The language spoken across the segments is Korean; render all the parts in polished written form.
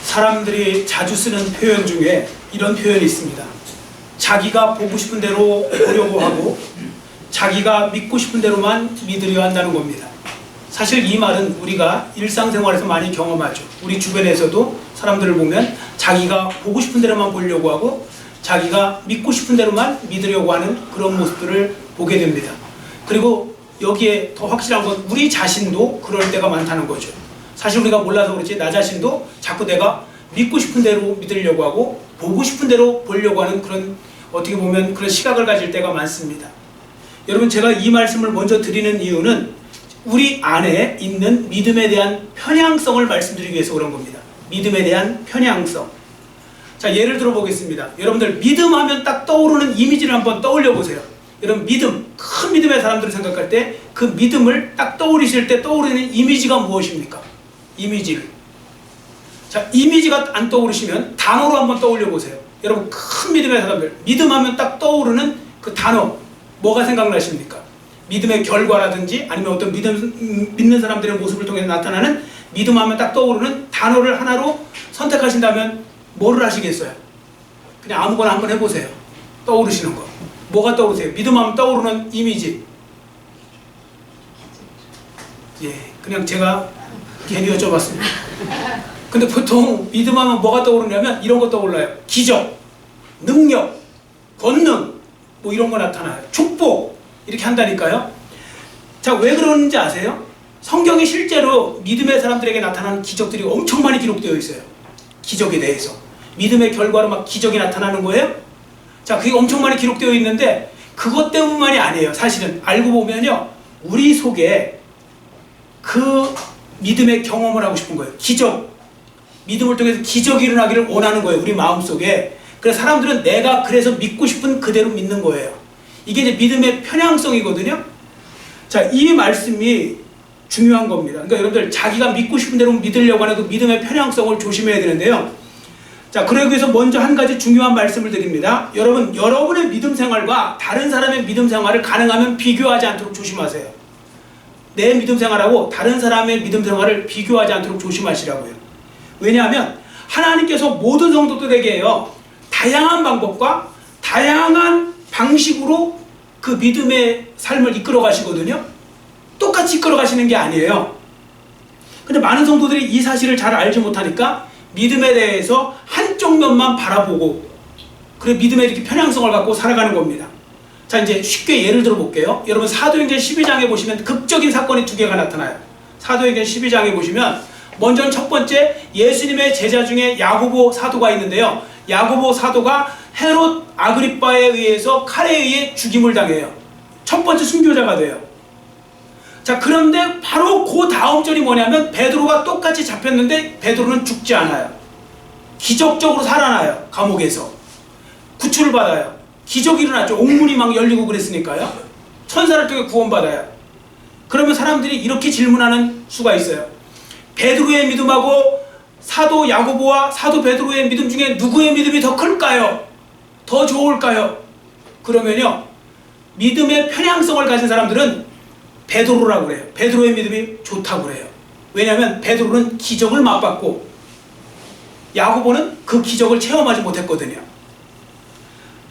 사람들이 자주 쓰는 표현 중에 이런 표현이 있습니다. 자기가 보고 싶은 대로 보려고 하고 자기가 믿고 싶은 대로만 믿으려 한다는 겁니다. 사실 이 말은 우리가 일상생활에서 많이 경험하죠. 우리 주변에서도 사람들을 보면 자기가 보고 싶은 대로만 보려고 하고 자기가 믿고 싶은 대로만 믿으려고 하는 그런 모습들을 보게 됩니다. 그리고 여기에 더 확실한 건 우리 자신도 그럴 때가 많다는 거죠. 사실 우리가 몰라서 그렇지 나 자신도 자꾸 내가 믿고 싶은 대로 믿으려고 하고 보고 싶은 대로 보려고 하는 그런 어떻게 보면 그런 시각을 가질 때가 많습니다. 여러분, 제가 이 말씀을 먼저 드리는 이유는 우리 안에 있는 믿음에 대한 편향성을 말씀드리기 위해서 그런 겁니다. 믿음에 대한 편향성. 자, 예를 들어 보겠습니다. 여러분들 믿음하면 딱 떠오르는 이미지를 한번 떠올려 보세요. 여러분, 믿음, 큰 믿음의 사람들을 생각할 때 그 믿음을 딱 떠오르실 때 떠오르는 이미지가 무엇입니까? 이미지를. 자, 이미지가 안 떠오르시면 단어로 한번 떠올려 보세요. 여러분, 큰 믿음의 사람들, 믿음하면 딱 떠오르는 그 단어, 뭐가 생각나십니까? 믿음의 결과라든지 아니면 어떤 믿는 사람들의 모습을 통해 나타나는 믿음하면 딱 떠오르는 단어를 하나로 선택하신다면 뭐를 하시겠어요? 그냥 아무거나 한번 해보세요. 떠오르시는 거. 뭐가 떠오르세요? 믿음하면 떠오르는 이미지. 예, 그냥 제가 괜히 여쭤봤습니다. 근데 보통 믿음하면 뭐가 떠오르냐면 이런 거 떠올라요. 기적, 능력, 권능, 뭐 이런 거 나타나요. 축복, 이렇게 한다니까요. 자, 왜 그러는지 아세요? 성경에 실제로 믿음의 사람들에게 나타나는 기적들이 엄청 많이 기록되어 있어요. 기적에 대해서. 믿음의 결과로 막 기적이 나타나는 거예요. 자, 그게 엄청 많이 기록되어 있는데 그것 때문만이 아니에요. 사실은 알고 보면요, 우리 속에 그 믿음의 경험을 하고 싶은 거예요. 기적, 믿음을 통해서 기적이 일어나기를 원하는 거예요. 우리 마음속에. 그래서 사람들은 내가 그래서 믿고 싶은 그대로 믿는 거예요. 이게 이제 믿음의 편향성이거든요. 자, 이 말씀이 중요한 겁니다. 그러니까 여러분들 자기가 믿고 싶은 대로 믿으려고 하는 그 믿음의 편향성을 조심해야 되는데요. 자, 그러기 위해서 먼저 한 가지 중요한 말씀을 드립니다. 여러분, 여러분의 믿음 생활과 다른 사람의 믿음 생활을 가능하면 비교하지 않도록 조심하세요. 내 믿음 생활하고 다른 사람의 믿음 생활을 비교하지 않도록 조심하시라고요. 왜냐하면 하나님께서 모든 성도들에게요, 다양한 방법과 다양한 방식으로 그 믿음의 삶을 이끌어 가시거든요. 똑같이 이끌어 가시는 게 아니에요. 근데 많은 성도들이 이 사실을 잘 알지 못하니까 믿음에 대해서 한쪽 면만 바라보고 그래 믿음의 이렇게 편향성을 갖고 살아가는 겁니다. 자, 이제 쉽게 예를 들어 볼게요. 여러분, 사도행전 12장에 보시면 극적인 사건이 두 개가 나타나요. 사도행전 12장에 보시면 먼저는 첫 번째, 예수님의 제자 중에 야고보 사도가 있는데요. 야고보 사도가 헤롯 아그리빠에 의해서 칼에 의해 죽임을 당해요. 첫 번째 순교자가 돼요. 자, 그런데 바로 그 다음 절이 뭐냐면 베드로가 똑같이 잡혔는데 베드로는 죽지 않아요. 기적적으로 살아나요. 감옥에서 구출을 받아요. 기적이 일어났죠. 옥문이 막 열리고 그랬으니까요. 천사를 통해 구원받아요. 그러면 사람들이 이렇게 질문하는 수가 있어요. 베드로의 믿음하고 사도 야고보와 사도 베드로의 믿음 중에 누구의 믿음이 더 클까요? 더 좋을까요? 그러면요, 믿음의 편향성을 가진 사람들은 베드로라고 그래요. 베드로의 믿음이 좋다고 그래요. 왜냐하면 베드로는 기적을 맛봤고 야고보는 그 기적을 체험하지 못했거든요.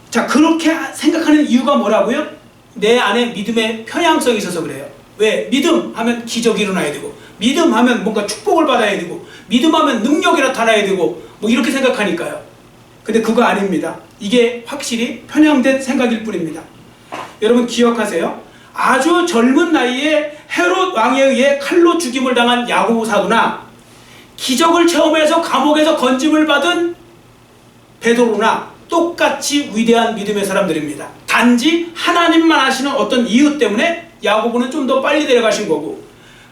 자, 그렇게 생각하는 이유가 뭐라고요? 내 안에 믿음의 편향성이 있어서 그래요. 왜? 믿음 하면 기적이 일어나야 되고, 믿음 하면 뭔가 축복을 받아야 되고, 믿음 하면 능력이 나타나야 되고, 뭐 이렇게 생각하니까요. 근데 그거 아닙니다. 이게 확실히 편향된 생각일 뿐입니다. 여러분 기억하세요. 아주 젊은 나이에 헤롯 왕에 의해 칼로 죽임을 당한 야고보 사도나 기적을 체험해서 감옥에서 건짐을 받은 베드로나 똑같이 위대한 믿음의 사람들입니다. 단지 하나님만 하시는 어떤 이유 때문에 야고보는 좀 더 빨리 데려가신 거고,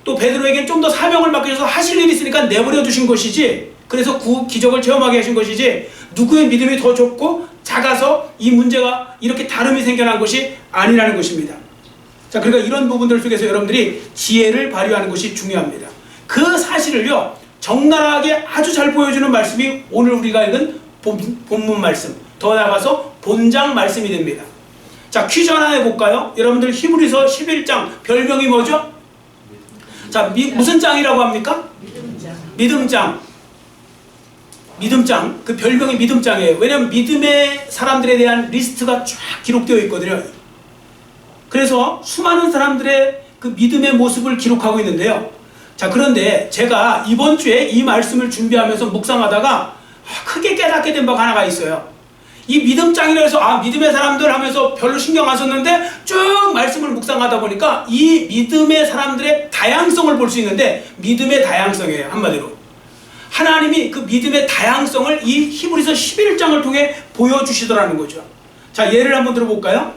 또 베드로에게는 좀 더 사명을 맡겨서 하실 일이 있으니까 내버려 두신 것이지, 그래서 그 기적을 체험하게 하신 것이지, 누구의 믿음이 더 좋고 작아서 이 문제가 이렇게 다름이 생겨난 것이 아니라는 것입니다. 자, 그러니까 이런 부분들 속에서 여러분들이 지혜를 발휘하는 것이 중요합니다. 그 사실을요, 적나라하게 아주 잘 보여주는 말씀이 오늘 우리가 읽은 본문 말씀, 더 나아가서 본장 말씀이 됩니다. 자, 퀴즈 하나 해볼까요? 여러분들 히브리서 11장 별명이 뭐죠? 자, 무슨 장이라고 합니까? 믿음장. 믿음장, 그 별명이 믿음장이에요. 왜냐하면 믿음의 사람들에 대한 리스트가 쫙 기록되어 있거든요. 그래서 수많은 사람들의 그 믿음의 모습을 기록하고 있는데요. 자, 그런데 제가 이번 주에 이 말씀을 준비하면서 묵상하다가 크게 깨닫게 된 바가 하나가 있어요. 이 믿음장이라 해서 믿음의 사람들 하면서 별로 신경 안 썼는데 쭉 말씀을 묵상하다 보니까 이 믿음의 사람들의 다양성을 볼 수 있는데, 믿음의 다양성이에요. 한마디로 하나님이 그 믿음의 다양성을 이 히브리서 11장을 통해 보여주시더라는 거죠. 자, 예를 한번 들어볼까요?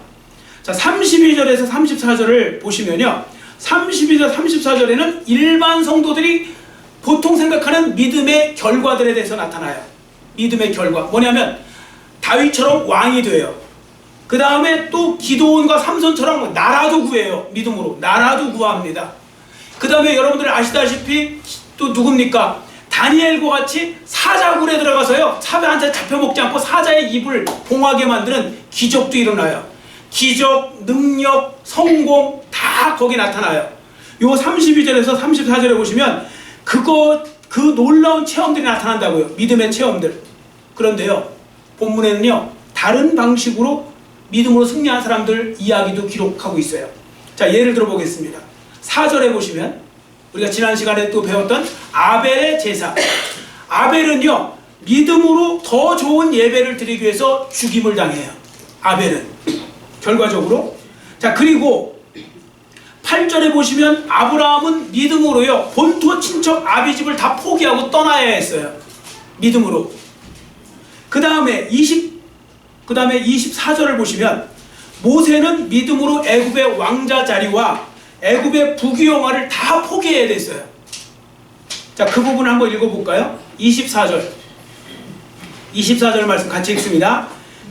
자, 32절에서 34절을 보시면요, 32절 34절에는 일반 성도들이 보통 생각하는 믿음의 결과들에 대해서 나타나요. 믿음의 결과 뭐냐면 다윗처럼 왕이 돼요. 그 다음에 또 기드온과 삼손처럼 나라도 구해요. 믿음으로 나라도 구합니다. 그 다음에 여러분들 아시다시피 또 누굽니까? 다니엘과 같이 사자굴에 들어가서요, 사자한테 잡혀먹지 않고 사자의 입을 봉하게 만드는 기적도 일어나요. 기적, 능력, 성공 다 거기 나타나요. 요 32절에서 34절에 보시면 그 놀라운 체험들이 나타난다고요. 믿음의 체험들. 그런데요, 본문에는요, 다른 방식으로 믿음으로 승리한 사람들 이야기도 기록하고 있어요. 자, 예를 들어보겠습니다. 4절에 보시면 우리가 지난 시간에 또 배웠던 아벨의 제사. 아벨은요, 믿음으로 더 좋은 예배를 드리기 위해서 죽임을 당해요. 아벨은 결과적으로. 자, 그리고 8절에 보시면 아브라함은 믿음으로요, 본토 친척 아비집을 다 포기하고 떠나야 했어요. 믿음으로. 그 다음에 24절을 보시면 모세는 믿음으로 애굽의 왕자 자리와 애굽의 부귀영화를 다 포기해야 됐어요. 자, 그 부분을 한번 읽어볼까요? 24절 말씀 같이 읽습니다.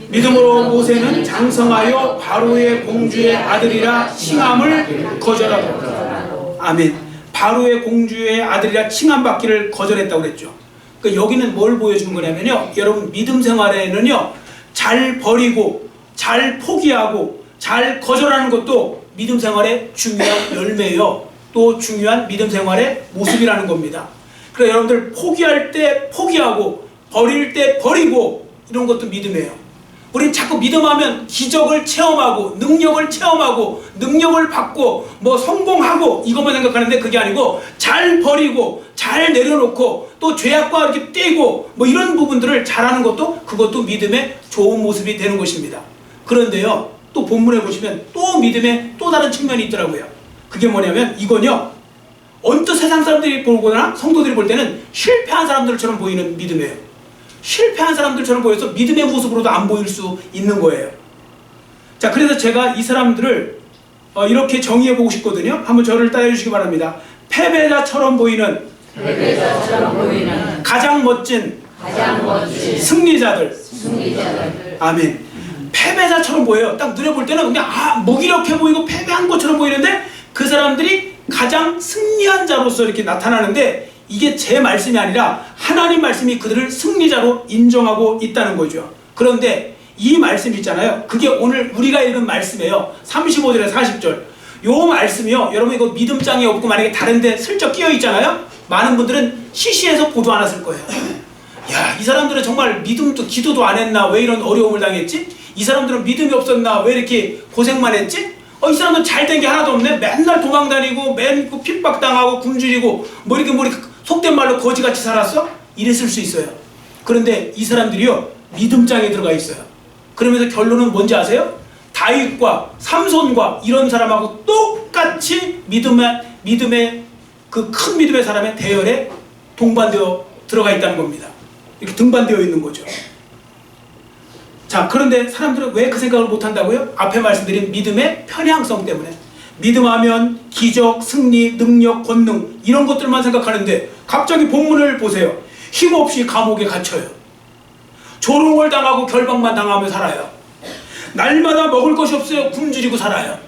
믿음으로 모세는 장성하여 바로의 공주의 아들이라 칭함을 거절하고. 아멘. 바로의 공주의 아들이라 칭함받기를 거절했다고 그랬죠. 그러니까 여기는 뭘 보여주는 거냐면요, 여러분 믿음 생활에는요, 잘 버리고 잘 포기하고 잘 거절하는 것도 믿음 생활의 중요한 열매예요. 또 중요한 믿음 생활의 모습이라는 겁니다. 그래서 여러분들 포기할 때 포기하고 버릴 때 버리고 이런 것도 믿음이에요. 우리는 자꾸 믿음하면 기적을 체험하고 능력을 체험하고 능력을 받고 뭐 성공하고 이것만 생각하는데, 그게 아니고 잘 버리고 잘 내려놓고 또 죄악과 이렇게 떼고 뭐 이런 부분들을 잘하는 것도, 그것도 믿음의 좋은 모습이 되는 것입니다. 그런데요, 또 본문에 보시면 또 믿음의 또 다른 측면이 있더라고요. 그게 뭐냐면 이건요, 언뜻 세상 사람들이 보거나 성도들이 볼 때는 실패한 사람들처럼 보이는 믿음이에요. 실패한 사람들처럼 보여서 믿음의 모습으로도 안 보일 수 있는 거예요. 자, 그래서 제가 이 사람들을 이렇게 정의해 보고 싶거든요. 한번 저를 따라해 주시기 바랍니다. 패배자처럼 보이는 가장 멋진 승리자들. 아멘. 패배자처럼 보여요. 딱 눈에 볼 때는 그냥 무기력해 보이고 패배한 것처럼 보이는데, 그 사람들이 가장 승리한 자로서 이렇게 나타나는데, 이게 제 말씀이 아니라 하나님 말씀이 그들을 승리자로 인정하고 있다는 거죠. 그런데 이 말씀 있잖아요, 그게 오늘 우리가 읽은 말씀이에요. 35절에 40절. 요 말씀이요, 여러분 이거 믿음장이 없고 만약에 다른데 슬쩍 끼어 있잖아요, 많은 분들은 시시해서 보도 안 하실 거예요. 야, 이 사람들은 정말 믿음도 기도도 안 했나? 왜 이런 어려움을 당했지? 이 사람들은 믿음이 없었나? 왜 이렇게 고생만 했지? 이 사람들은 잘된 게 하나도 없네? 맨날 도망다니고 맨 핍박당하고 굶주리고 뭐 이렇게 속된 말로 거지같이 살았어? 이랬을 수 있어요. 그런데 이 사람들이요, 믿음장에 들어가 있어요. 그러면서 결론은 뭔지 아세요? 다윗과 삼손과 이런 사람하고 똑같이 믿음의 그 큰 믿음의 사람의 대열에 동반되어 들어가 있다는 겁니다. 이렇게 등반되어 있는 거죠. 자, 그런데 사람들은 왜 그 생각을 못한다고요? 앞에 말씀드린 믿음의 편향성 때문에. 믿음하면 기적, 승리, 능력, 권능 이런 것들만 생각하는데, 갑자기 본문을 보세요. 힘없이 감옥에 갇혀요. 조롱을 당하고 결박만 당하며 살아요. 날마다 먹을 것이 없어요. 굶주리고 살아요.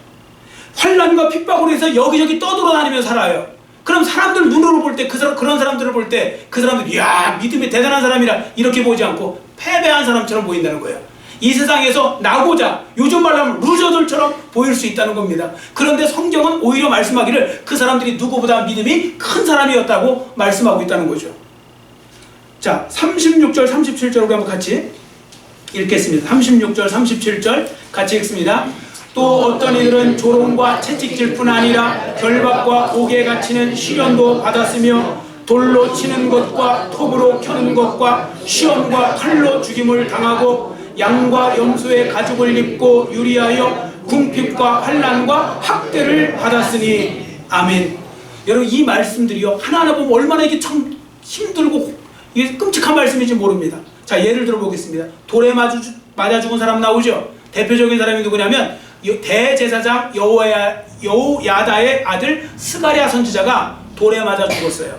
환난과 핍박으로 해서 여기저기 떠돌아다니며 살아요. 그럼 사람들 눈으로 볼 때 그런 사람들을 볼 때 그 사람들이 야, 믿음이 대단한 사람이라 이렇게 보지 않고 패배한 사람처럼 보인다는 거예요. 이 세상에서 나고자, 요즘 말로 하면 루저들처럼 보일 수 있다는 겁니다. 그런데 성경은 오히려 말씀하기를 그 사람들이 누구보다 믿음이 큰 사람이었다고 말씀하고 있다는 거죠. 자, 36절, 37절 우리 한번 같이 읽겠습니다. 36절, 37절 같이 읽습니다. 또 어떤 이들은 조롱과 채찍질 뿐 아니라 결박과 옥에 갇히는 시련도 받았으며 돌로 치는 것과 톱으로 켜는 것과 시험과 칼로 죽임을 당하고 양과 염소의 가죽을 입고 유리하여 궁핍과 환난과 학대를 받았으니 아멘. 여러분 이 말씀들이요 하나하나 보면 얼마나 이게 참 힘들고 이게 끔찍한 말씀인지 모릅니다. 자, 예를 들어 보겠습니다. 돌에 맞아 죽은 사람 나오죠. 대표적인 사람이 누구냐면 대제사장 여호야다의 아들 스가랴 선지자가 돌에 맞아 죽었어요.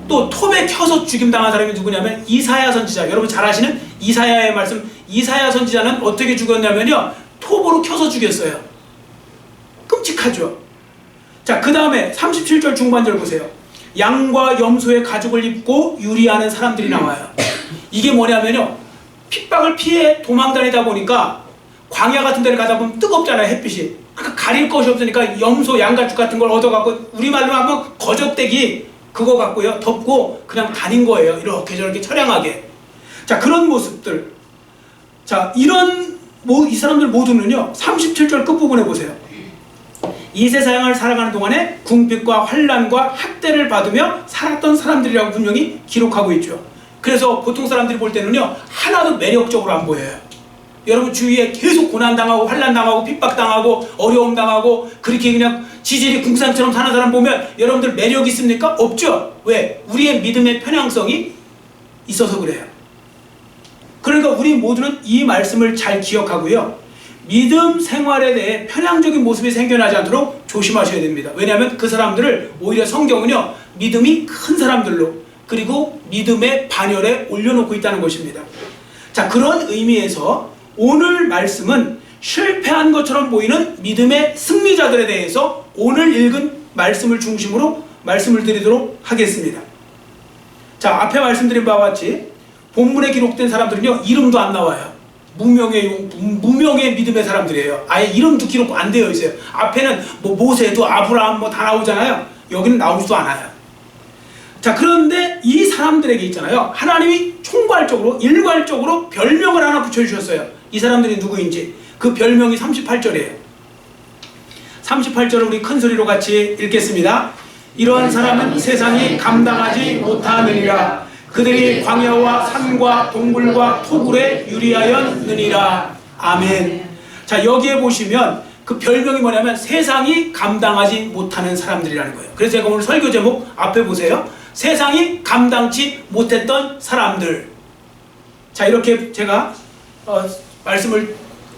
또 톱에 켜서 죽임당한 사람이 누구냐면 이사야 선지자. 여러분 잘 아시는 이사야의 말씀. 이사야 선지자는 어떻게 죽었냐면요 톱으로 켜서 죽였어요. 끔찍하죠. 자, 그 다음에 37절 중반절 보세요. 양과 염소의 가죽을 입고 유리하는 사람들이 나와요. 이게 뭐냐면요 핍박을 피해 도망다니다 보니까 광야 같은 데를 가다 보면 뜨겁잖아요 햇빛이. 그러니까 가릴 것이 없으니까 염소 양가죽 같은 걸 얻어갖고 우리말로 하면 거적대기 그거 갖고요 덮고 그냥 다닌 거예요. 이렇게 저렇게 처량하게. 자, 그런 모습들. 자, 이 사람들 모두는요 37절 끝부분에 보세요. 이 세상을 살아가는 동안에 궁핍과 환난과 학대를 받으며 살았던 사람들이라고 분명히 기록하고 있죠. 그래서 보통 사람들이 볼 때는요 하나도 매력적으로 안 보여요. 여러분 주위에 계속 고난당하고 환난당하고 핍박당하고 어려움당하고 그렇게 그냥 지질이 궁산처럼 사는 사람 보면 여러분들 매력 있습니까? 없죠. 왜? 우리의 믿음의 편향성이 있어서 그래요. 그러니까 우리 모두는 이 말씀을 잘 기억하고요 믿음 생활에 대해 편향적인 모습이 생겨나지 않도록 조심하셔야 됩니다. 왜냐하면 그 사람들을 오히려 성경은요 믿음이 큰 사람들로 그리고 믿음의 반열에 올려놓고 있다는 것입니다. 자, 그런 의미에서 오늘 말씀은 실패한 것처럼 보이는 믿음의 승리자들에 대해서 오늘 읽은 말씀을 중심으로 말씀을 드리도록 하겠습니다. 자, 앞에 말씀드린 바와 같이 본문에 기록된 사람들은요 이름도 안 나와요. 무명의 믿음의 사람들이에요. 아예 이름도 기록 안 되어 있어요. 앞에는 뭐 모세도 아브라함 뭐 다 나오잖아요. 여기는 나오지도 않아요. 자, 그런데 이 사람들에게 있잖아요 하나님이 총괄적으로 일괄적으로 별명을 하나 붙여주셨어요. 이 사람들이 누구인지. 그 별명이 38절이에요 38절을 우리 큰소리로 같이 읽겠습니다. 이러한 사람은 세상이 감당하지 못하느니라. 그들이 광야와 산과 동굴과 토굴에 유리하였느니라. 아멘. 자, 여기에 보시면 그 별명이 뭐냐면 세상이 감당하지 못하는 사람들이라는 거예요. 그래서 제가 오늘 설교 제목 앞에 보세요. 세상이 감당치 못했던 사람들. 자, 이렇게 제가 말씀을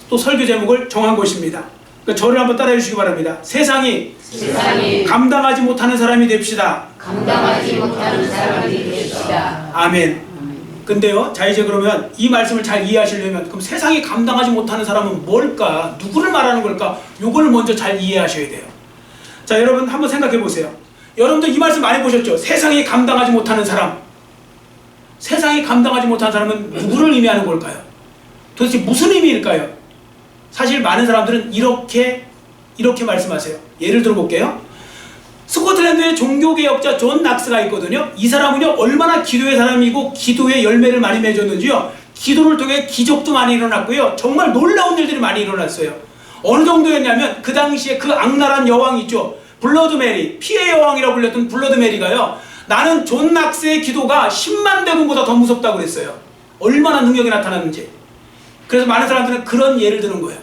또 설교 제목을 정한 것입니다. 그러니까 저를 한번 따라해 주시기 바랍니다. 세상이 감당하지 못하는 사람이 됩시다. 감당하지 못하는 사람이 됩시다. 아멘. 근데요, 자 이제 그러면 이 말씀을 잘 이해하시려면 그럼 세상이 감당하지 못하는 사람은 뭘까? 누구를 말하는 걸까? 요걸 먼저 잘 이해하셔야 돼요. 자, 여러분 한번 생각해 보세요. 여러분들 이 말씀 많이 보셨죠? 세상이 감당하지 못하는 사람. 세상이 감당하지 못하는 사람은 누구를 의미하는 걸까요? 도대체 무슨 의미일까요? 사실 많은 사람들은 이렇게 말씀하세요. 예를 들어 볼게요. 스코틀랜드의 종교개혁자 존 낙스가 있거든요. 이 사람은요 얼마나 기도의 사람이고 기도의 열매를 많이 맺었는지요 기도를 통해 기적도 많이 일어났고요 정말 놀라운 일들이 많이 일어났어요. 어느 정도였냐면 그 당시에 그 악랄한 여왕 있죠, 블러드 메리, 피해 여왕이라고 불렸던 블러드 메리가요 나는 존 낙스의 기도가 10만 대군보다 더 무섭다고 그랬어요. 얼마나 능력이 나타났는지. 그래서 많은 사람들은 그런 예를 드는 거예요.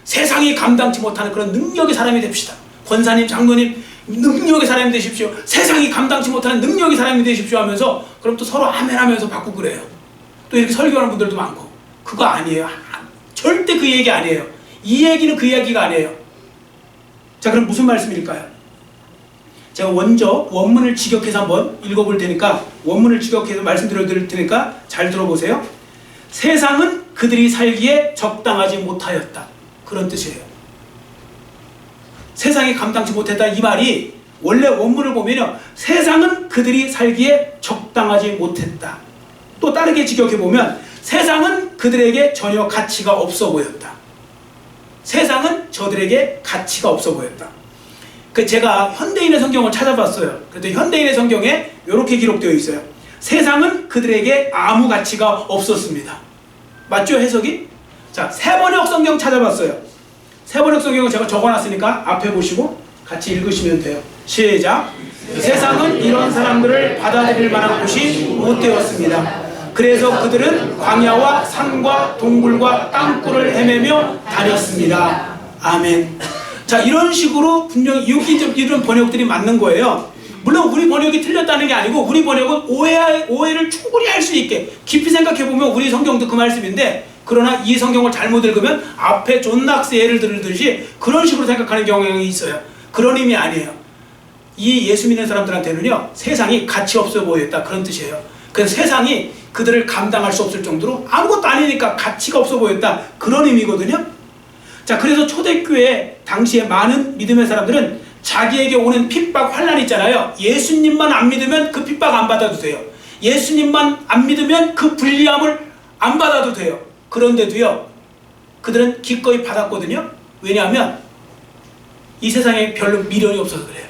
세상이 감당치 못하는 그런 능력의 사람이 됩시다. 권사님, 장로님 능력의 사람이 되십시오. 세상이 감당치 못하는 능력의 사람이 되십시오 하면서 그럼 또 서로 아멘 하면서 바꾸고 그래요. 또 이렇게 설교하는 분들도 많고. 그거 아니에요. 절대 그 얘기 아니에요. 이 얘기는 그 이야기가 아니에요. 자, 그럼 무슨 말씀일까요? 제가 먼저 원문을 직역해서 한번 읽어볼 테니까 원문을 직역해서 말씀드릴 테니까 잘 들어보세요. 세상은 그들이 살기에 적당하지 못하였다. 그런 뜻이에요. 세상이 감당치 못했다 이 말이 원래 원문을 보면요 세상은 그들이 살기에 적당하지 못했다. 또 다르게 직역해보면 세상은 그들에게 전혀 가치가 없어 보였다. 세상은 저들에게 가치가 없어 보였다. 제가 현대인의 성경을 찾아봤어요. 그런데 현대인의 성경에 이렇게 기록되어 있어요. 세상은 그들에게 아무 가치가 없었습니다. 맞죠, 해석이? 자, 세번역 성경 찾아봤어요. 세번역 성경은 제가 적어놨으니까 앞에 보시고 같이 읽으시면 돼요. 시작. 세상은 이런 사람들을 받아들일 만한 곳이 못 되었습니다. 그래서 그들은 광야와 산과 동굴과 땅굴을 헤매며 다녔습니다. 아멘. 자, 이런 식으로 분명히 이런 번역들이 맞는 거예요. 물론 우리 번역이 틀렸다는 게 아니고 우리 번역은 오해를 충분히 할 수 있게 깊이 생각해보면 우리 성경도 그 말씀인데, 그러나 이 성경을 잘못 읽으면 앞에 존 낙스 예를 들듯이 그런 식으로 생각하는 경향이 있어요. 그런 의미 아니에요. 이 예수 믿는 사람들한테는요, 세상이 가치 없어 보였다, 그런 뜻이에요. 그래서 세상이 그들을 감당할 수 없을 정도로 아무것도 아니니까 가치가 없어 보였다, 그런 의미거든요. 자, 그래서 초대교회 당시에 많은 믿음의 사람들은 자기에게 오는 핍박, 환란 있잖아요. 예수님만 안 믿으면 그 핍박 안 받아도 돼요. 예수님만 안 믿으면 그 불리함을 안 받아도 돼요. 그런데도요, 그들은 기꺼이 받았거든요. 왜냐하면 이 세상에 별로 미련이 없어서 그래요.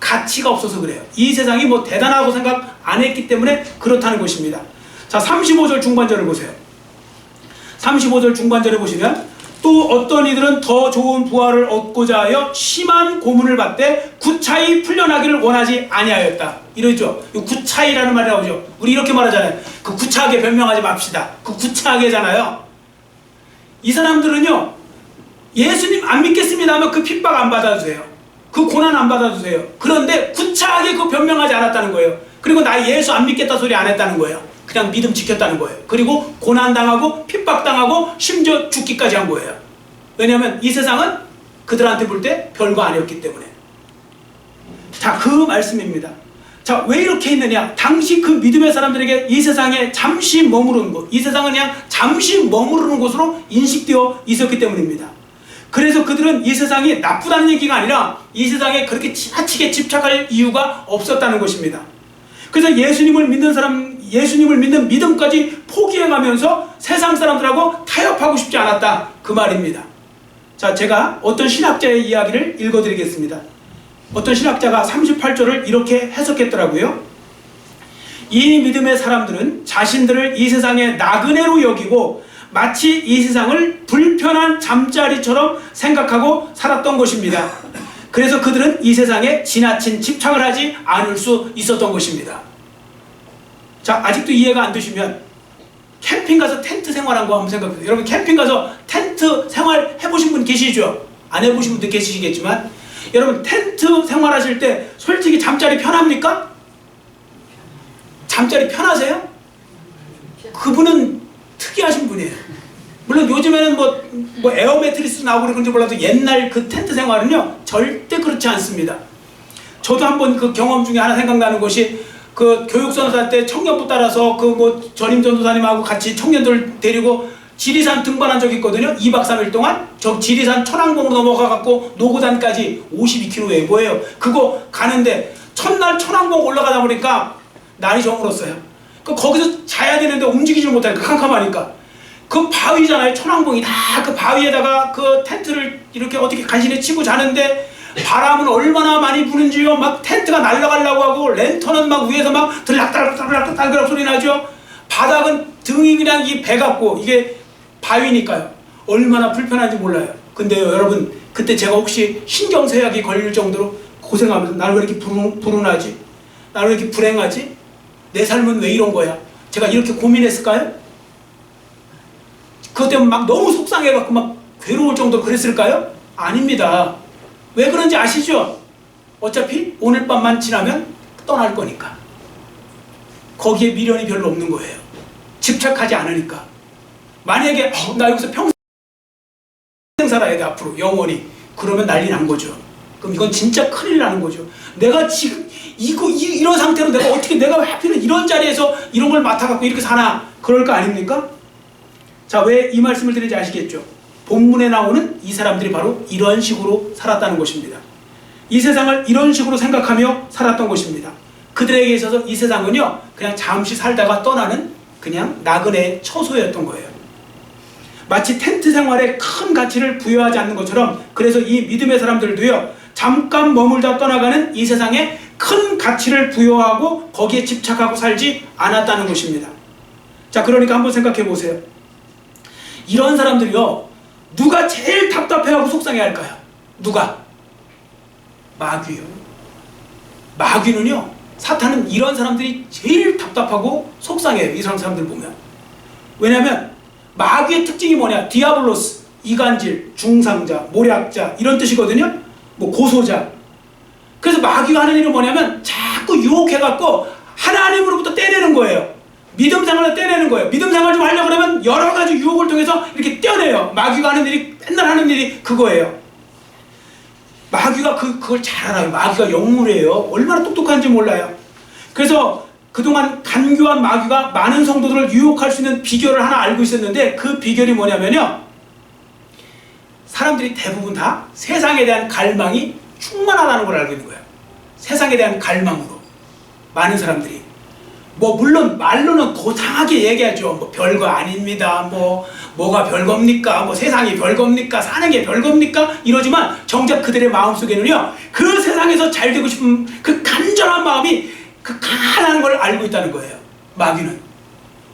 가치가 없어서 그래요. 이 세상이 뭐 대단하고 생각 안 했기 때문에 그렇다는 것입니다. 자, 35절 중반절을 보세요. 35절 중반절에 보시면, 또 어떤 이들은 더 좋은 부활을 얻고자 하여 심한 고문을 받되 구차히 풀려나기를 원하지 아니하였다, 이러죠. 구차히라는 말이 나오죠. 우리 이렇게 말하잖아요. 그 구차하게 변명하지 맙시다. 그 구차하게잖아요. 이 사람들은요, 예수님 안 믿겠습니다 하면 그 핍박 안 받아도 돼요. 그 고난 안 받아도 돼요. 그런데 구차하게 그 변명하지 않았다는 거예요. 그리고 나 예수 안 믿겠다 소리 안 했다는 거예요. 그냥 믿음 지켰다는 거예요. 그리고 고난당하고 핍박당하고 심지어 죽기까지 한 거예요. 왜냐하면 이 세상은 그들한테 볼 때 별거 아니었기 때문에. 자, 그 말씀입니다. 자, 왜 이렇게 했느냐? 당시 그 믿음의 사람들에게 이 세상에 잠시 머무르는 곳, 이 세상은 그냥 잠시 머무르는 곳으로 인식되어 있었기 때문입니다. 그래서 그들은 이 세상이 나쁘다는 얘기가 아니라 이 세상에 그렇게 지나치게 집착할 이유가 없었다는 것입니다. 그래서 예수님을 믿는 믿음까지 포기해가면서 세상 사람들하고 타협하고 싶지 않았다, 그 말입니다. 자, 제가 어떤 신학자의 이야기를 읽어드리겠습니다. 어떤 신학자가 38절을 이렇게 해석했더라고요. 이 믿음의 사람들은 자신들을 이 세상의 나그네로 여기고 마치 이 세상을 불편한 잠자리처럼 생각하고 살았던 것입니다. 그래서 그들은 이 세상에 지나친 집착을 하지 않을 수 있었던 것입니다. 자, 아직도 이해가 안 되시면 캠핑 가서 텐트 생활한 거 한번 생각해보세요. 여러분, 캠핑 가서 텐트 생활 해보신 분 계시죠? 안 해보신 분도 계시겠지만, 여러분, 텐트 생활하실 때 솔직히 잠자리 편합니까? 잠자리 편하세요? 그분은 특이하신 분이에요. 물론 요즘에는 뭐 에어 매트리스 나오고 그런지 몰라도 옛날 그 텐트 생활은요, 절대 그렇지 않습니다. 저도 한번 그 경험 중에 하나 생각나는 것이, 그 교육선사 때 청년부 따라서 그 뭐 전임 전도사님하고 같이 청년들 데리고 지리산 등반한 적이 있거든요. 2박 3일 동안 저 지리산 천왕봉으로 넘어가 갖고 노고단까지 52km에 뭐예요. 그거 가는데 첫날 천왕봉 올라가다 보니까 날이 저물었어요. 거기서 자야 되는데 움직이지 못하니까 캄캄하니까 그 바위잖아요. 천왕봉이 다 그 바위에다가 그 텐트를 이렇게 어떻게 간신히 치고 자는데 바람은 얼마나 많이 부는지요. 막 텐트가 날아가려고 하고 랜턴은 막 위에서 막 들락달락 소리 나죠. 바닥은 등이 그냥 이 배 같고 이게 바위니까요. 얼마나 불편한지 몰라요. 근데요, 여러분, 그때 제가 혹시 신경쇠약이 걸릴 정도로 고생하면서 나는 왜 이렇게 불운하지? 나는 왜 이렇게 불행하지? 내 삶은 왜 이런 거야? 제가 이렇게 고민했을까요? 그것 때문에 막 너무 속상해갖고 막 괴로울 정도로 그랬을까요? 아닙니다. 왜 그런지 아시죠? 어차피 오늘 밤만 지나면 떠날 거니까. 거기에 미련이 별로 없는 거예요. 집착하지 않으니까. 만약에 나 여기서 평생 살아야 돼 앞으로 영원히, 그러면 난리 난 거죠. 그럼 이건 진짜 큰일 나는 거죠. 내가 지금 이런 상태로 내가 어떻게, 내가 하필은 이런 자리에서 이런 걸 맡아갖고 이렇게 사나, 그럴 거 아닙니까? 자, 왜 이 말씀을 드리는지 아시겠죠? 본문에 나오는 이 사람들이 바로 이런 식으로 살았다는 것입니다. 이 세상을 이런 식으로 생각하며 살았던 것입니다. 그들에게 있어서 이 세상은요, 그냥 잠시 살다가 떠나는 그냥 나그네 처소였던 거예요. 마치 텐트 생활에 큰 가치를 부여하지 않는 것처럼, 그래서 이 믿음의 사람들도요, 잠깐 머물다 떠나가는 이 세상에 큰 가치를 부여하고 거기에 집착하고 살지 않았다는 것입니다. 자, 그러니까 한번 생각해 보세요. 이런 사람들이요, 누가 제일 답답해하고 속상해할까요? 누가? 마귀요. 마귀는요, 사탄은 이런 사람들이 제일 답답하고 속상해요. 이런 사람들 보면. 왜냐하면 마귀의 특징이 뭐냐? 디아블로스, 이간질, 중상자, 모략자 이런 뜻이거든요. 뭐 고소자. 그래서 마귀가 하는 일은 뭐냐면 자꾸 유혹해갖고 하나님으로부터 떼내는 거예요. 믿음 생활을 떼내는 거예요. 믿음 생활 좀 하려고 그러면 여러 가지 유혹을 통해서 이렇게 떼어내요. 마귀가 하는 일이, 맨날 하는 일이 그거예요. 마귀가 그걸 잘 알아요. 마귀가 영물이에요. 얼마나 똑똑한지 몰라요. 그래서 그동안 간교한 마귀가 많은 성도들을 유혹할 수 있는 비결을 하나 알고 있었는데, 그 비결이 뭐냐면요, 사람들이 대부분 다 세상에 대한 갈망이 충만하다는 걸 알고 있는 거예요. 세상에 대한 갈망으로 많은 사람들이, 뭐 물론 말로는 고상하게 얘기하죠. 뭐 별거 아닙니다. 뭐가 별겁니까? 뭐 세상이 별겁니까? 사는 게 별겁니까? 이러지만 정작 그들의 마음속에는요, 그 세상에서 잘 되고 싶은 그 간절한 마음이 그 강하다는 걸 알고 있다는 거예요. 마귀는.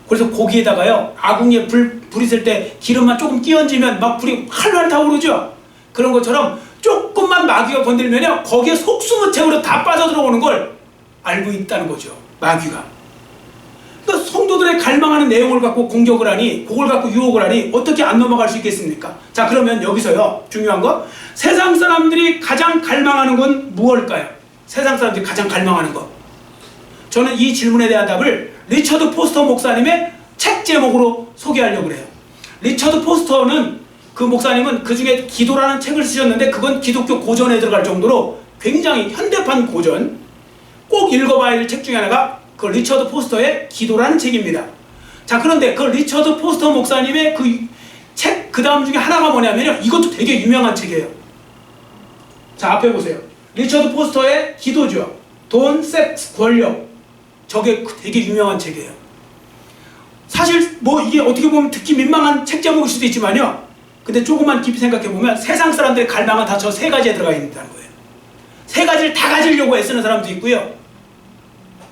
그래서 고기에다가요, 아궁이에 불 있을 때 기름만 조금 끼얹으면 막 불이 활활 타오르죠. 그런 것처럼 조금만 마귀가 건들면요, 거기에 속수무책으로 다 빠져들어오는 걸 알고 있다는 거죠. 마귀가. 그러니까 성도들의 갈망하는 내용을 갖고 공격을 하니, 그걸 갖고 유혹을 하니 어떻게 안 넘어갈 수 있겠습니까? 자, 그러면 여기서요, 중요한 거, 세상 사람들이 가장 갈망하는 건 무엇일까요? 세상 사람들이 가장 갈망하는 거. 저는 이 질문에 대한 답을 리처드 포스터 목사님의 책 제목으로 소개하려고 그래요. 리처드 포스터는, 그 목사님은 그 중에 기도라는 책을 쓰셨는데, 그건 기독교 고전에 들어갈 정도로 굉장히 현대판 고전, 꼭 읽어봐야 할 책 중에 하나가 그 리처드 포스터의 기도라는 책입니다. 자, 그런데 그 리처드 포스터 목사님의 그 책 그 다음 중에 하나가 뭐냐면요, 이것도 되게 유명한 책이에요. 자, 앞에 보세요. 리처드 포스터의 기도죠. 돈, 섹스, 권력. 저게 되게 유명한 책이에요. 사실 뭐 이게 어떻게 보면 듣기 민망한 책 제목일 수도 있지만요, 근데 조금만 깊이 생각해보면 세상 사람들의 갈망은 다 저 세 가지에 들어가 있다는 거예요. 세 가지를 다 가지려고 애쓰는 사람도 있고요,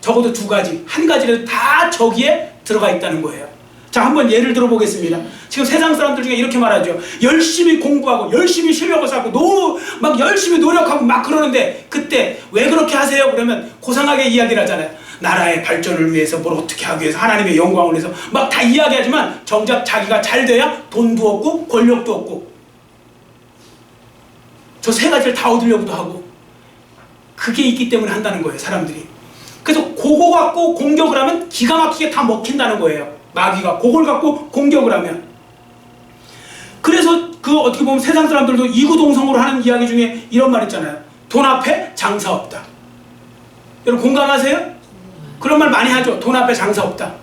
적어도 두 가지, 한 가지라도 다 저기에 들어가 있다는 거예요. 자, 한번 예를 들어보겠습니다. 지금 세상 사람들 중에 이렇게 말하죠. 열심히 공부하고 열심히 실력을 쌓고 너무 막 열심히 노력하고 막 그러는데, 그때 왜 그렇게 하세요? 그러면 고상하게 이야기를 하잖아요. 나라의 발전을 위해서, 뭘 어떻게 하기 위해서, 하나님의 영광을 위해서 막 다 이야기하지만 정작 자기가 잘 돼야 돈도 없고 권력도 없고, 저 세 가지를 다 얻으려고도 하고, 그게 있기 때문에 한다는 거예요, 사람들이. 그래서 그거 갖고 공격을 하면 기가 막히게 다 먹힌다는 거예요. 마귀가 그걸 갖고 공격을 하면. 그래서 그 어떻게 보면 세상 사람들도 이구동성으로 하는 이야기 중에 이런 말 있잖아요. 돈 앞에 장사 없다. 여러분 공감하세요? 그런 말 많이 하죠. 돈 앞에 장사 없다.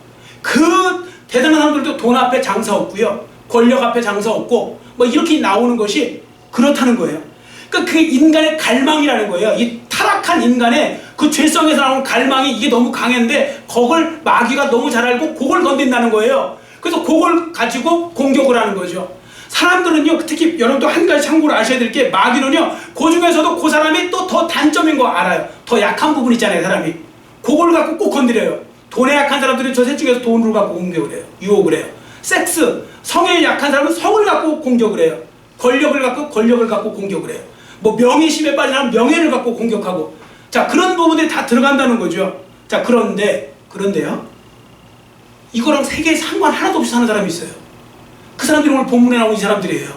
그 대단한 사람들도 돈 앞에 장사 없고요, 권력 앞에 장사 없고, 뭐 이렇게 나오는 것이 그렇다는 거예요. 그러니까 그 인간의 갈망이라는 거예요. 이 타락한 인간의 그 죄성에서 나오는 갈망이 이게 너무 강했는데, 그걸 마귀가 너무 잘 알고 그걸 건든다는 거예요. 그래서 그걸 가지고 공격을 하는 거죠. 사람들은요, 특히 여러분도 한 가지 참고로 아셔야 될 게, 마귀는요, 그 중에서도 그 사람이 또 더 단점인 거 알아요. 더 약한 부분 있잖아요, 사람이. 그걸 갖고 꼭 건드려요. 돈에 약한 사람들은 저 셋 중에서 돈을 갖고 공격을 해요. 유혹을 해요. 섹스, 성에 약한 사람은 성을 갖고 공격을 해요. 권력을 갖고 공격을 해요. 뭐 명예심에 빠진 사람은 명예를 갖고 공격하고. 자, 그런 부분들이 다 들어간다는 거죠. 자, 그런데요, 이거랑 세계에 상관 하나도 없이 사는 사람이 있어요. 그 사람들이 오늘 본문에 나온 이 사람들이에요.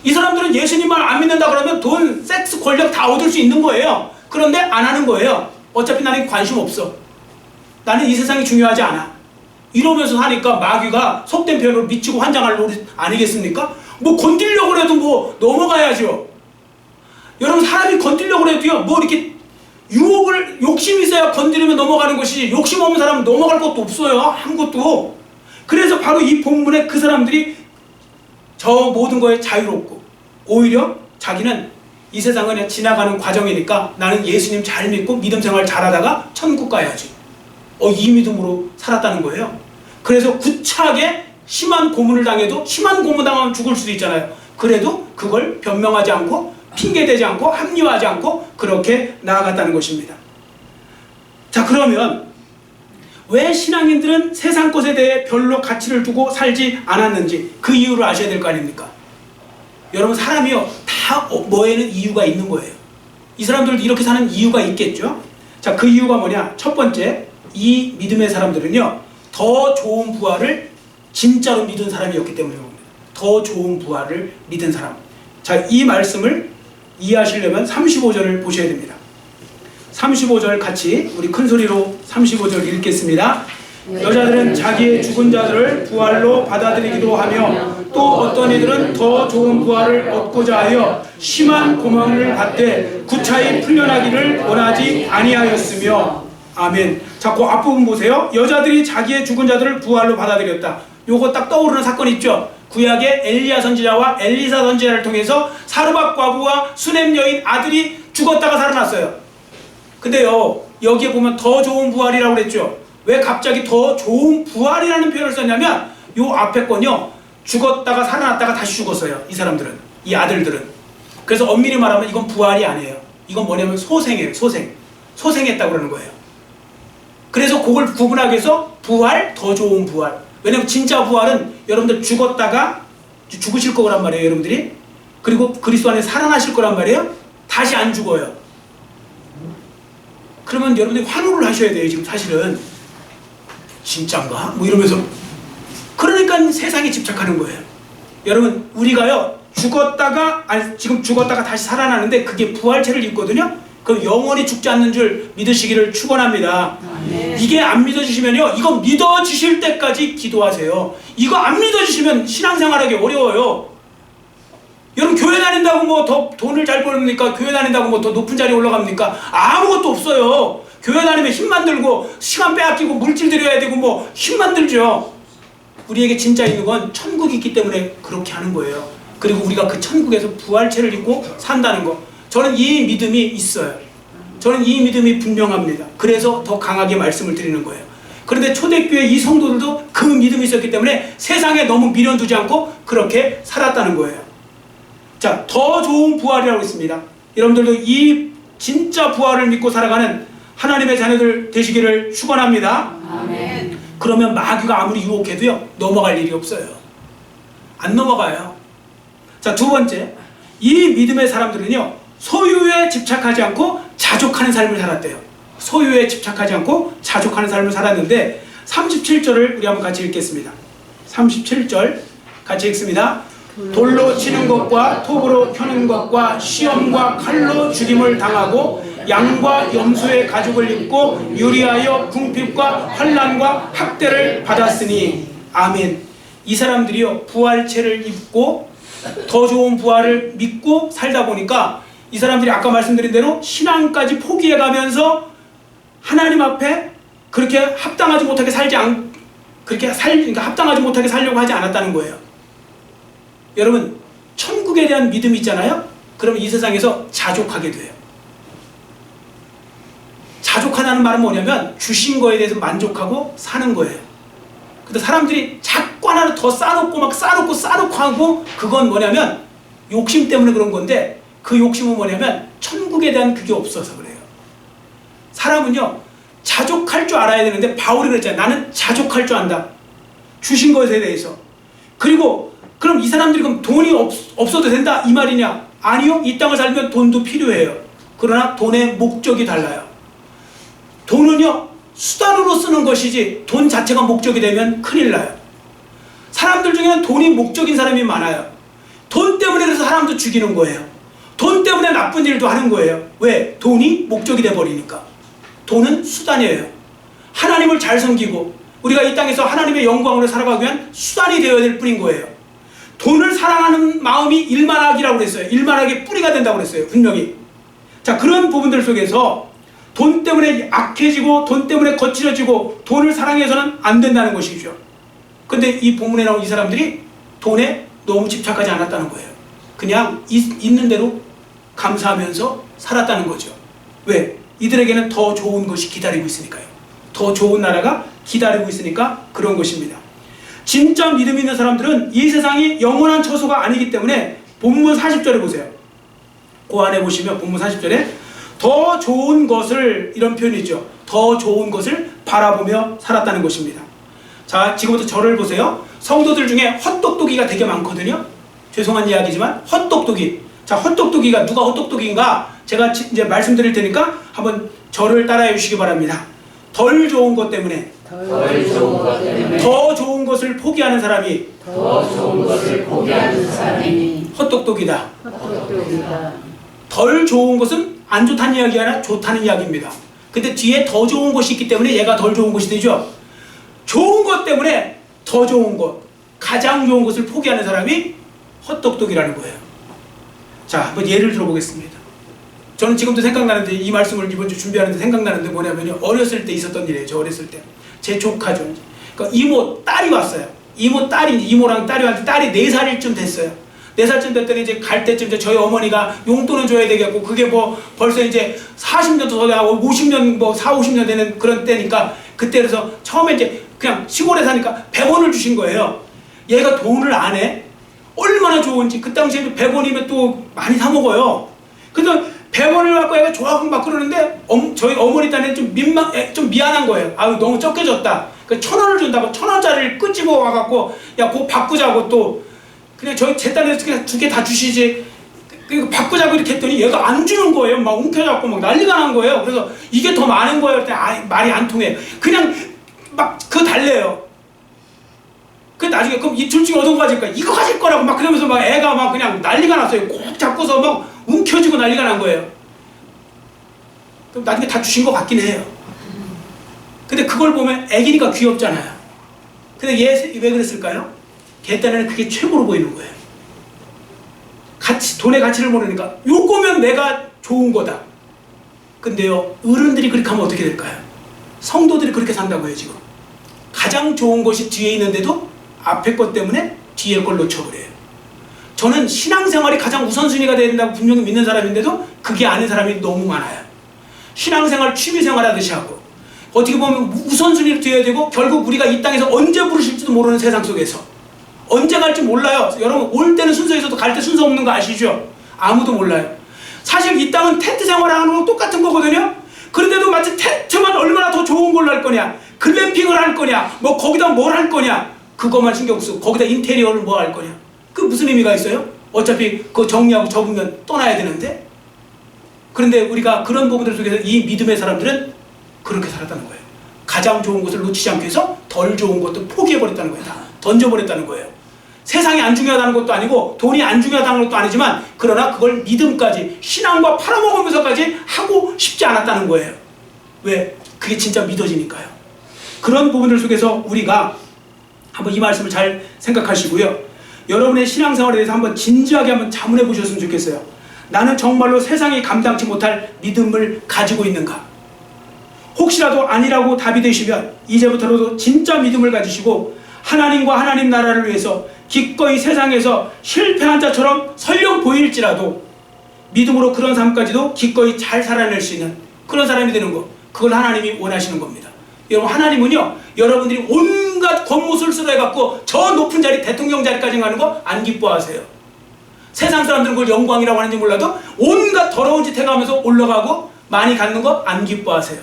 이 사람들은 예수님만 안 믿는다 그러면 돈, 섹스, 권력 다 얻을 수 있는 거예요. 그런데 안 하는 거예요. 어차피 나는 관심 없어. 나는 이 세상이 중요하지 않아. 이러면서 하니까 마귀가 속된 표현으로 미치고 환장할 노릇 아니겠습니까? 뭐 건들려고 해도 뭐 넘어가야죠. 여러분, 사람이 건들려고 해도요, 뭐 이렇게 유혹을, 욕심이 있어야 건드리면 넘어가는 것이지, 욕심 없는 사람은 넘어갈 것도 없어요. 아무것도. 그래서 바로 이 본문에 그 사람들이 저 모든 거에 자유롭고, 오히려 자기는 이 세상은 그냥 지나가는 과정이니까 나는 예수님 잘 믿고 믿음 생활 잘하다가 천국 가야지. 이 믿음으로 살았다는 거예요. 그래서 구차하게 심한 고문을 당해도, 심한 고문 당하면 죽을 수도 있잖아요. 그래도 그걸 변명하지 않고, 핑계대지 않고, 합리화하지 않고 그렇게 나아갔다는 것입니다. 자, 그러면 왜 신앙인들은 세상 것에 대해 별로 가치를 두고 살지 않았는지 그 이유를 아셔야 될 거 아닙니까? 여러분, 사람이요 다 뭐에는 이유가 있는 거예요. 이 사람들도 이렇게 사는 이유가 있겠죠. 자, 그 이유가 뭐냐? 첫 번째, 이 믿음의 사람들은요 더 좋은 부활을 진짜로 믿은 사람이었기 때문에 그럽니다. 더 좋은 부활을 믿은 사람. 자, 이 말씀을 이해하시려면 35절을 보셔야 됩니다. 35절 같이 우리 큰 소리로 35절 읽겠습니다. 여자들은 자기의 죽은 자들을 부활로 받아들이기도 하며 또 어떤 이들은 더 좋은 부활을 얻고자 하여 심한 고난을 받되 구차히 풀려나기를 원하지 아니하였으며. 아멘. 자, 그 앞부분 보세요. 여자들이 자기의 죽은 자들을 부활로 받아들였다. 요거 딱 떠오르는 사건 있죠. 구약의 엘리야 선지자와 엘리사 선지자를 통해서 사르밧 과부와 수넴 여인 아들이 죽었다가 살아났어요. 근데요 여기에 보면 더 좋은 부활이라고 그랬죠. 왜 갑자기 더 좋은 부활이라는 표현을 썼냐면 요 앞에 건요 죽었다가 살아났다가 다시 죽었어요. 이 사람들은, 이 아들들은. 그래서 엄밀히 말하면 이건 부활이 아니에요. 이건 뭐냐면 소생이에요. 소생했다고 그러는 거예요. 그래서 그걸 구분하기 위해서 부활, 더 좋은 부활. 왜냐면 진짜 부활은 여러분들 죽었다가 죽으실 거란 말이에요. 여러분들이. 그리고 그리스도 안에 살아나실 거란 말이에요. 다시 안 죽어요. 그러면 여러분들이 환호를 하셔야 돼요. 지금 사실은 진짠가? 뭐 이러면서. 그러니까 세상에 집착하는 거예요. 여러분, 우리가요 지금 죽었다가 다시 살아나는데 그게 부활체를 입거든요. 그럼 영원히 죽지 않는 줄 믿으시기를 축원합니다. 이게 안 믿어지시면요 이거 믿어지실 때까지 기도하세요. 이거 안 믿어지시면 신앙생활하기 어려워요. 여러분, 교회 다닌다고 뭐 더 돈을 잘 벌습니까? 교회 다닌다고 뭐 더 높은 자리에 올라갑니까? 아무것도 없어요. 교회 다니면 힘만 들고 시간 빼앗기고 물질 들여야 되고 뭐 힘만 들죠. 우리에게 진짜 있는 건 천국이 있기 때문에 그렇게 하는 거예요. 그리고 우리가 그 천국에서 부활체를 입고 산다는 거. 저는 이 믿음이 있어요. 저는 이 믿음이 분명합니다. 그래서 더 강하게 말씀을 드리는 거예요. 그런데 초대교회 이 성도들도 그 믿음이 있었기 때문에 세상에 너무 미련두지 않고 그렇게 살았다는 거예요. 자, 더 좋은 부활이라고 있습니다. 여러분들도 이 진짜 부활을 믿고 살아가는 하나님의 자녀들 되시기를 축원합니다. 아멘. 그러면 마귀가 아무리 유혹해도요 넘어갈 일이 없어요. 안 넘어가요. 자, 두 번째, 이 믿음의 사람들은요 소유에 집착하지 않고 자족하는 삶을 살았대요. 소유에 집착하지 않고 자족하는 삶을 살았는데 37절을 우리 한번 같이 읽겠습니다. 37절 같이 읽습니다. 돌로 치는 것과 톱으로 켜는 것과 시험과 칼로 죽임을 당하고 양과 염소의 가죽을 입고 유리하여 궁핍과 환난과 학대를 받았으니. 아멘. 이 사람들이요 부활체를 입고 더 좋은 부활을 믿고 살다 보니까 이 사람들이 아까 말씀드린 대로 신앙까지 포기해가면서 하나님 앞에 그렇게 합당하지 못하게 그러니까 합당하지 못하게 살려고 하지 않았다는 거예요. 여러분, 천국에 대한 믿음이 있잖아요. 그러면 이 세상에서 자족하게 돼요. 자족하다는 말은 뭐냐면 주신 거에 대해서 만족하고 사는 거예요. 근데 사람들이 자꾸 하나를 더 쌓아놓고 막 쌓아놓고 하고, 그건 뭐냐면 욕심 때문에 그런 건데, 그 욕심은 뭐냐면 천국에 대한 그게 없어서 그래요. 사람은요 자족할 줄 알아야 되는데, 바울이 그랬잖아요. 나는 자족할 줄 안다. 주신 것에 대해서. 그리고 그럼 이 사람들이 그럼 돈이 없어도 된다 이 말이냐? 아니요. 이 땅을 살면 돈도 필요해요. 그러나 돈의 목적이 달라요. 돈은요 수단으로 쓰는 것이지 돈 자체가 목적이 되면 큰일 나요. 사람들 중에는 돈이 목적인 사람이 많아요. 돈 때문에 그래서 사람도 죽이는 거예요. 돈 때문에 나쁜 일도 하는 거예요. 왜? 돈이 목적이 돼버리니까. 돈은 수단이에요. 하나님을 잘 섬기고 우리가 이 땅에서 하나님의 영광으로 살아가기 위한 수단이 되어야 될 뿐인 거예요. 돈을 사랑하는 마음이 일만하기라고 그랬어요. 일만하게 뿌리가 된다고 그랬어요. 분명히. 자, 그런 부분들 속에서 돈 때문에 악해지고 돈 때문에 거칠어지고 돈을 사랑해서는 안 된다는 것이죠. 근데 이 본문에 나온 이 사람들이 돈에 너무 집착하지 않았다는 거예요. 그냥 있는 대로 감사하면서 살았다는 거죠. 왜? 이들에게는 더 좋은 것이 기다리고 있으니까요. 더 좋은 나라가 기다리고 있으니까 그런 것입니다. 진짜 믿음 있는 사람들은 이 세상이 영원한 처소가 아니기 때문에 본문 40절에 보세요. 그 안에 보시면 본문 40절에 더 좋은 것을, 이런 표현이죠. 더 좋은 것을 바라보며 살았다는 것입니다. 자, 지금부터 저를 보세요. 성도들 중에 헛똑똑이가 되게 많거든요. 죄송한 이야기지만 헛똑똑이. 자, 헛똑똑이가 누가 헛똑똑인가? 제가 이제 말씀드릴 테니까 한번 저를 따라해 주시기 바랍니다. 덜 좋은 것 때문에 덜 좋은 것 때문에 더 좋은 것을 포기하는 사람이 더 좋은 것을 포기하는 사람이 헛똑똑이다. 헛똑똑이다. 덜 좋은 것은 안 좋다는 이야기가 아니라 좋다는 이야기입니다. 근데 뒤에 더 좋은 것이 있기 때문에 얘가 덜 좋은 것이 되죠. 좋은 것 때문에 더 좋은 것, 가장 좋은 것을 포기하는 사람이 헛똑똑이라는 거예요. 자, 한번 예를 들어보겠습니다. 저는 지금도 생각나는데, 이 말씀을 이번 주 준비하는데 생각나는데 뭐냐면요, 어렸을 때 있었던 일이에요. 저 어렸을 때 제 조카죠. 그러니까 이모 딸이 왔어요. 이모랑 딸이 왔는데 딸이 4살쯤 됐어요. 4살쯤 됐더니 이제 갈 때쯤 이제 저희 어머니가 용돈은 줘야 되겠고, 그게 뭐 벌써 이제 40년도 더 되고 50년 뭐 50년 되는 그런 때니까, 그때 그래서 처음에 이제 그냥 시골에 사니까 100원을 주신 거예요. 얘가 돈을 안 해. 얼마나 좋은지. 그 당시에 100원이면 또 많이 사 먹어요. 그래서 100원을 갖고 얘가 좋아하고 막 그러는데 저희 어머니 딴에는 좀 미안한 거예요. 아유, 너무 적게 줬다. 그 1,000원을 준다고 1,000원짜리를 끄집어 와갖고, 야, 그거 바꾸자고, 또 그냥 제 딴에서 그냥 2개 다 주시지, 그 바꾸자고 이렇게 했더니 얘가 안 주는 거예요. 막 움켜잡고 막 난리가 난 거예요. 그래서 이게 더 많은 거예요. 그랬더니 말이 안 통해. 그냥 막 그거 달래요. 그 나중에 그럼 이 둘 중에 어떤 거 가질 거야? 이거 가질 거라고 막 그러면서 막 애가 막 그냥 난리가 났어요. 꼭 잡고서 막 움켜쥐고 난리가 난 거예요. 그럼 나중에 다 주신 것 같긴 해요. 근데 그걸 보면 애기니까 귀엽잖아요. 근데 얘 왜 그랬을까요? 걔 딴에는 그게 최고로 보이는 거예요. 돈의 가치를 모르니까 요거면 내가 좋은 거다. 근데요, 어른들이 그렇게 하면 어떻게 될까요? 성도들이 그렇게 산다고요. 지금 가장 좋은 것이 뒤에 있는데도 앞에 것 때문에 뒤에 걸 놓쳐버려요. 저는 신앙생활이 가장 우선순위가 돼야 된다고 분명히 믿는 사람인데도 그게 아닌 사람이 너무 많아요. 신앙생활 취미생활 하듯이 하고, 어떻게 보면 우선순위를 둬야 되고, 결국 우리가 이 땅에서 언제 부르실지도 모르는 세상 속에서 언제 갈지 몰라요. 여러분, 올 때는 순서 있어도 갈 때 순서 없는 거 아시죠? 아무도 몰라요. 사실 이 땅은 텐트 생활하는 거랑 똑같은 거거든요. 그런데도 마치 텐트만 얼마나 더 좋은 걸로 할 거냐, 글램핑을 할 거냐, 뭐 거기다 뭘 할 거냐, 그것만 신경 쓰고 거기다 인테리어를 뭐 할 거냐. 그 무슨 의미가 있어요? 어차피 그거 정리하고 접으면 떠나야 되는데. 그런데 우리가 그런 부분들 속에서 이 믿음의 사람들은 그렇게 살았다는 거예요. 가장 좋은 것을 놓치지 않기 위해서 덜 좋은 것도 포기해버렸다는 거예요. 다 던져버렸다는 거예요. 세상이 안 중요하다는 것도 아니고 돈이 안 중요하다는 것도 아니지만, 그러나 그걸 믿음까지, 신앙과 팔아먹으면서까지 하고 싶지 않았다는 거예요. 왜? 그게 진짜 믿어지니까요. 그런 부분들 속에서 우리가 한번 이 말씀을 잘 생각하시고요. 여러분의 신앙생활에 대해서 한번 진지하게 한번 자문해 보셨으면 좋겠어요. 나는 정말로 세상이 감당치 못할 믿음을 가지고 있는가? 혹시라도 아니라고 답이 되시면 이제부터라도 진짜 믿음을 가지시고 하나님과 하나님 나라를 위해서 기꺼이 세상에서 실패한 자처럼 설령 보일지라도 믿음으로 그런 삶까지도 기꺼이 잘 살아낼 수 있는 그런 사람이 되는 것, 그걸 하나님이 원하시는 겁니다. 여러분, 하나님은요, 여러분들이 온갖 겉모술수로 해갖고 저 높은 자리, 대통령 자리까지 가는 거 안 기뻐하세요. 세상 사람들은 그걸 영광이라고 하는지 몰라도 온갖 더러운 짓 해가면서 올라가고 많이 갖는 거 안 기뻐하세요.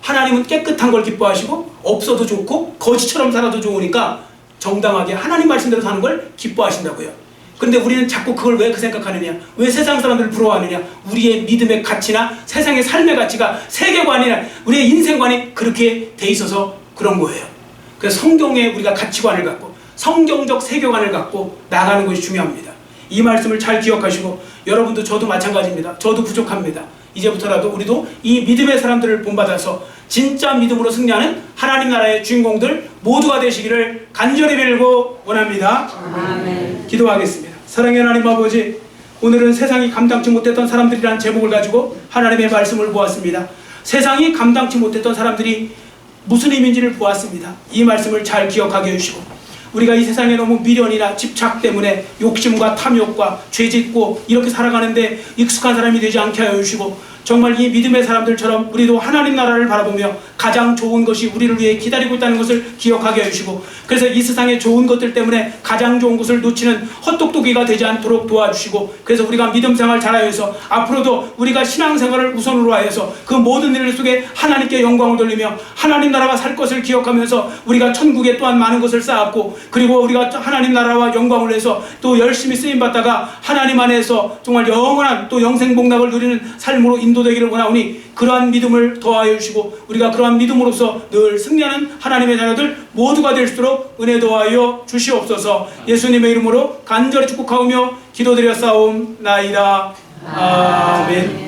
하나님은 깨끗한 걸 기뻐하시고, 없어도 좋고 거지처럼 살아도 좋으니까 정당하게 하나님 말씀대로 사는 걸 기뻐하신다고요. 근데 우리는 자꾸 그걸 왜 그 생각하느냐, 왜 세상 사람들을 부러워하느냐. 우리의 믿음의 가치나 세상의 삶의 가치가, 세계관이나 우리의 인생관이 그렇게 돼 있어서 그런 거예요. 그래서 성경에 우리가 가치관을 갖고 성경적 세계관을 갖고 나가는 것이 중요합니다. 이 말씀을 잘 기억하시고, 여러분도 저도 마찬가지입니다. 저도 부족합니다. 이제부터라도 우리도 이 믿음의 사람들을 본받아서 진짜 믿음으로 승리하는 하나님 나라의 주인공들 모두가 되시기를 간절히 빌고 원합니다. 아멘. 기도하겠습니다. 사랑의 하나님 아버지, 오늘은 세상이 감당치 못했던 사람들이라는 제목을 가지고 하나님의 말씀을 보았습니다. 세상이 감당치 못했던 사람들이 무슨 의미인지를 보았습니다. 이 말씀을 잘 기억하게 해주시고, 우리가 이 세상에 너무 미련이나 집착 때문에 욕심과 탐욕과 죄짓고 이렇게 살아가는데 익숙한 사람이 되지 않게 하여 주시고, 정말 이 믿음의 사람들처럼 우리도 하나님 나라를 바라보며 가장 좋은 것이 우리를 위해 기다리고 있다는 것을 기억하게 해주시고, 그래서 이 세상의 좋은 것들 때문에 가장 좋은 것을 놓치는 헛똑똑이가 되지 않도록 도와주시고, 그래서 우리가 믿음 생활 잘하여서 앞으로도 우리가 신앙생활을 우선으로 하여서 그 모든 일 속에 하나님께 영광을 돌리며 하나님 나라가 살 것을 기억하면서 우리가 천국에 또한 많은 것을 쌓았고, 그리고 우리가 하나님 나라와 영광을 위해서 또 열심히 쓰임받다가 하나님 안에서 정말 영원한 또 영생복락을 누리는 삶으로 인도되기를 원하오니, 그러한 믿음을 더하여 주시고 우리가 그러한 믿음으로써 늘 승리하는 하나님의 자녀들 모두가 될 수 있도록 은혜 더하여 주시옵소서. 예수님의 이름으로 간절히 축복하오며 기도드렸사옵나이다. 아멘.